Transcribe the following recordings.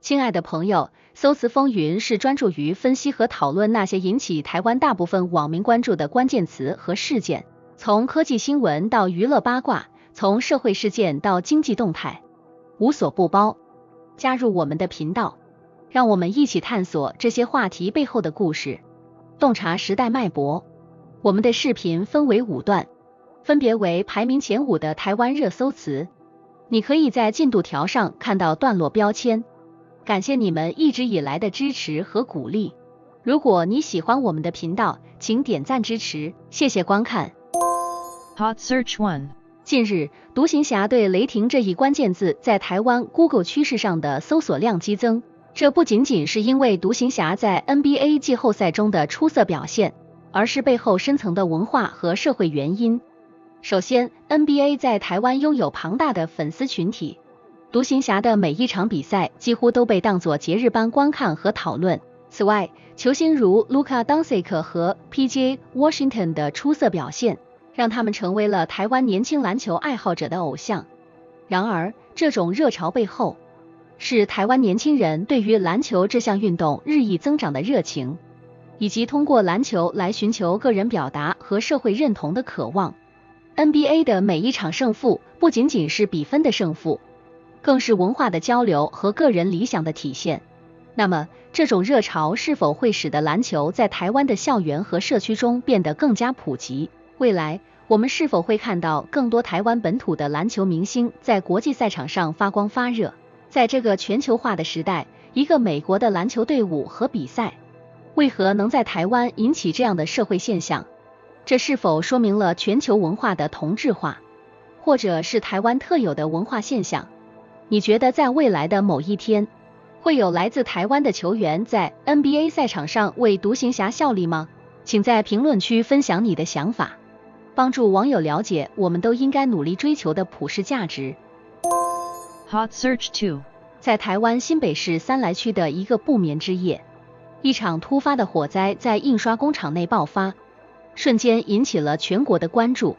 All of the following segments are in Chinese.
亲爱的朋友，搜词风云是专注于分析和讨论那些引起台湾大部分网民关注的关键词和事件，从科技新闻到娱乐八卦，从社会事件到经济动态，无所不包。加入我们的频道，让我们一起探索这些话题背后的故事，洞察时代脉搏。我们的视频分为5段，分别为排名前5的台湾热搜词，你可以在进度条上看到段落标签。感谢你们一直以来的支持和鼓励。如果你喜欢我们的频道，请点赞支持，谢谢观看。Hot Search 1。近日，独行侠对雷霆这一关键字在台湾 Google 趋势上的搜索量激增，这不仅仅是因为独行侠在 NBA 季后赛中的出色表现，而是背后深层的文化和社会原因。首先 ，NBA 在台湾拥有庞大的粉丝群体，独行侠的每一场比赛几乎都被当作节日般观看和讨论。此外，球星如 Luka Doncic 和 PJ Washington 的出色表现，让他们成为了台湾年轻篮球爱好者的偶像。然而，这种热潮背后，是台湾年轻人对于篮球这项运动日益增长的热情，以及通过篮球来寻求个人表达和社会认同的渴望。NBA 的每一场胜负不仅仅是比分的胜负，更是文化的交流和个人理想的体现。那么，这种热潮是否会使得篮球在台湾的校园和社区中变得更加普及？未来，我们是否会看到更多台湾本土的篮球明星在国际赛场上发光发热？在这个全球化的时代，一个美国的篮球队伍和比赛，为何能在台湾引起这样的社会现象？这是否说明了全球文化的同质化，或者是台湾特有的文化现象？你觉得在未来的某一天，会有来自台湾的球员在 NBA 赛场上为独行侠效力吗？请在评论区分享你的想法，帮助网友了解我们都应该努力追求的普世价值。Hot Search 2。在台湾新北市三来区的一个不眠之夜，一场突发的火灾在印刷工厂内爆发，瞬间引起了全国的关注。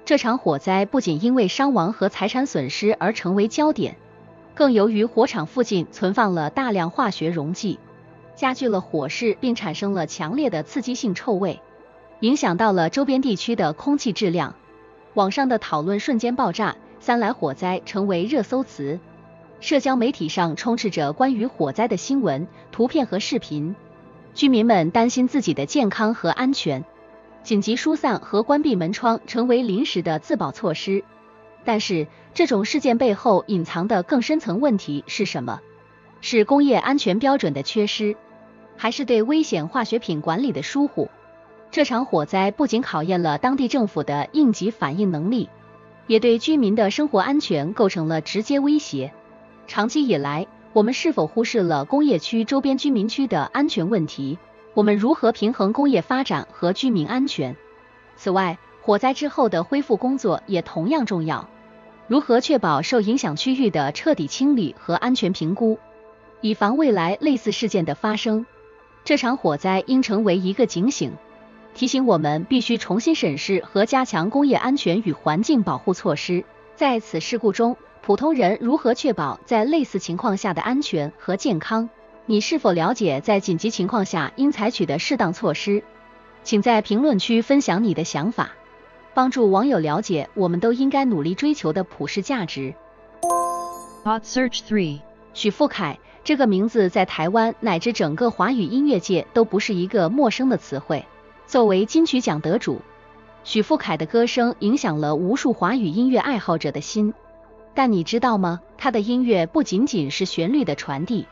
这场火灾不仅因为伤亡和财产损失而成为焦点，更由于火场附近存放了大量化学溶剂，加剧了火势，并产生了强烈的刺激性臭味，影响到了周边地区的空气质量。网上的讨论瞬间爆炸，三来火灾成为热搜词，社交媒体上充斥着关于火灾的新闻、图片和视频，居民们担心自己的健康和安全，紧急疏散和关闭门窗成为临时的自保措施。但是，这种事件背后隐藏的更深层问题是什么？是工业安全标准的缺失，还是对危险化学品管理的疏忽？这场火灾不仅考验了当地政府的应急反应能力，也对居民的生活安全构成了直接威胁。长期以来，我们是否忽视了工业区周边居民区的安全问题？我们如何平衡工业发展和居民安全？此外，火灾之后的恢复工作也同样重要。如何确保受影响区域的彻底清理和安全评估，以防未来类似事件的发生？这场火灾应成为一个警醒，提醒我们必须重新审视和加强工业安全与环境保护措施。在此事故中，普通人如何确保在类似情况下的安全和健康？你是否了解在紧急情况下应采取的适当措施？请在评论区分享你的想法，帮助网友了解我们都应该努力追求的普世价值。Hot Search 3。许富凯这个名字在台湾乃至整个华语音乐界都不是一个陌生的词汇。作为金曲奖得主，许富凯的歌声影响了无数华语音乐爱好者的心。但你知道吗？他的音乐不仅仅是旋律的传递，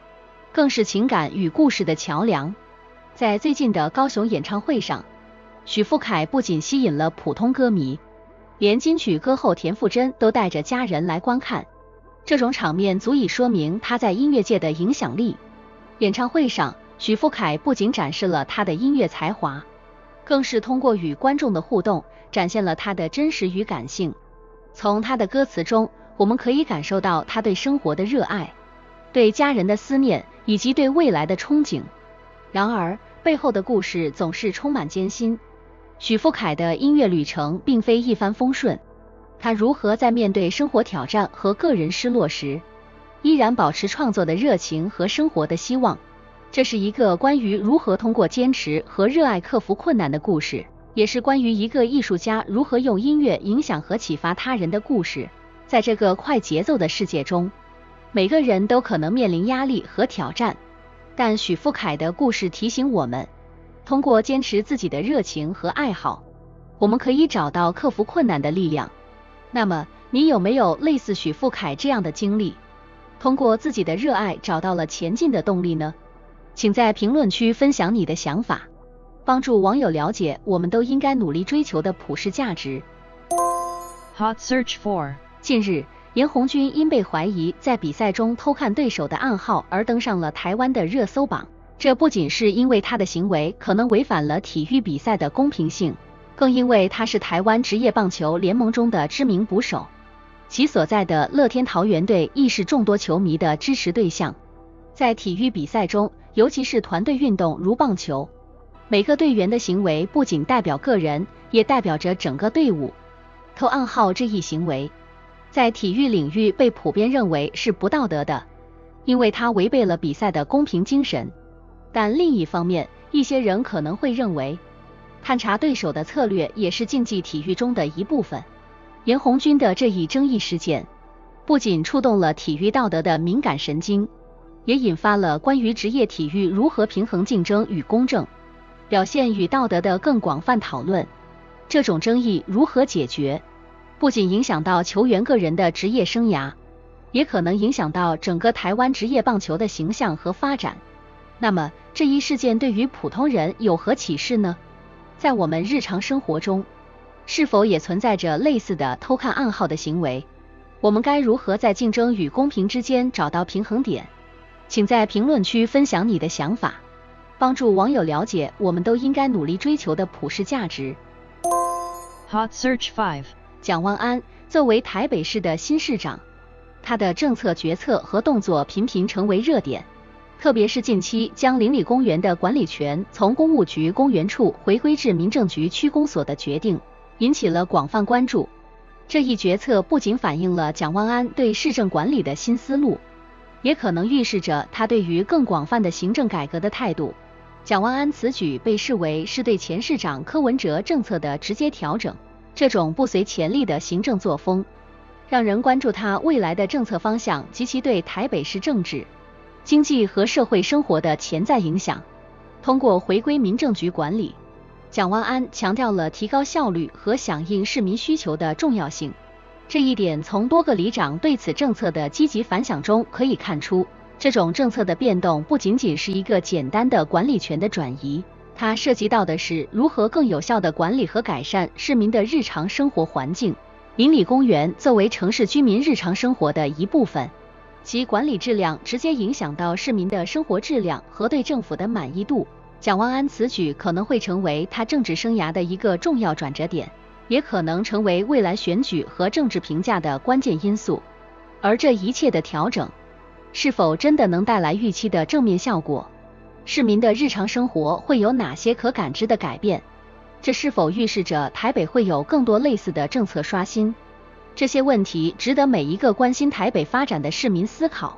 更是情感与故事的桥梁。在最近的高雄演唱会上，许富凯不仅吸引了普通歌迷，连金曲歌后田馥甄都带着家人来观看。这种场面足以说明他在音乐界的影响力。演唱会上，许富凯不仅展示了他的音乐才华，更是通过与观众的互动，展现了他的真实与感性。从他的歌词中，我们可以感受到他对生活的热爱，对家人的思念，以及对未来的憧憬。然而，背后的故事总是充满艰辛。许富凯的音乐旅程并非一帆风顺，他如何在面对生活挑战和个人失落时，依然保持创作的热情和生活的希望。这是一个关于如何通过坚持和热爱克服困难的故事，也是关于一个艺术家如何用音乐影响和启发他人的故事。在这个快节奏的世界中，每个人都可能面临压力和挑战，但许富凯的故事提醒我们，通过坚持自己的热情和爱好，我们可以找到克服困难的力量。那么，你有没有类似许富凯这样的经历，通过自己的热爱找到了前进的动力呢？请在评论区分享你的想法，帮助网友了解我们都应该努力追求的普世价值。Hot Search 4. 近日，严红军因被怀疑在比赛中偷看对手的暗号而登上了台湾的热搜榜。这不仅是因为他的行为可能违反了体育比赛的公平性，更因为他是台湾职业棒球联盟中的知名捕手，其所在的乐天桃猿队亦是众多球迷的支持对象。在体育比赛中，尤其是团队运动如棒球，每个队员的行为不仅代表个人，也代表着整个队伍。偷暗号这一行为，在体育领域被普遍认为是不道德的，因为它违背了比赛的公平精神。但另一方面，一些人可能会认为，探查对手的策略也是竞技体育中的一部分。严红军的这一争议事件，不仅触动了体育道德的敏感神经，也引发了关于职业体育如何平衡竞争与公正、表现与道德的更广泛讨论。这种争议如何解决，不仅影响到球员个人的职业生涯，也可能影响到整个台湾职业棒球的形象和发展。那么，这一事件对于普通人有何启示呢？在我们日常生活中，是否也存在着类似的偷看暗号的行为？我们该如何在竞争与公平之间找到平衡点？请在评论区分享你的想法，帮助网友了解我们都应该努力追求的普世价值。Hot Search 5. 蒋万安作为台北市的新市长，他的政策决策和动作频频成为热点，特别是近期将邻里公园的管理权从公务局公园处回归至民政局区公所的决定，引起了广泛关注。这一决策不仅反映了蒋万安对市政管理的新思路，也可能预示着他对于更广泛的行政改革的态度。蒋万安此举被视为是对前市长柯文哲政策的直接调整，这种不随潜力的行政作风，让人关注他未来的政策方向及其对台北市政治、经济和社会生活的潜在影响。通过回归民政局管理，蒋万安强调了提高效率和响应市民需求的重要性。这一点从多个里长对此政策的积极反响中可以看出，这种政策的变动不仅仅是一个简单的管理权的转移，它涉及到的是如何更有效地管理和改善市民的日常生活环境。邻里公园作为城市居民日常生活的一部分，其管理质量直接影响到市民的生活质量和对政府的满意度。蒋万安此举可能会成为他政治生涯的一个重要转折点，也可能成为未来选举和政治评价的关键因素。而这一切的调整，是否真的能带来预期的正面效果？市民的日常生活会有哪些可感知的改变？这是否预示着台北会有更多类似的政策刷新？这些问题值得每一个关心台北发展的市民思考。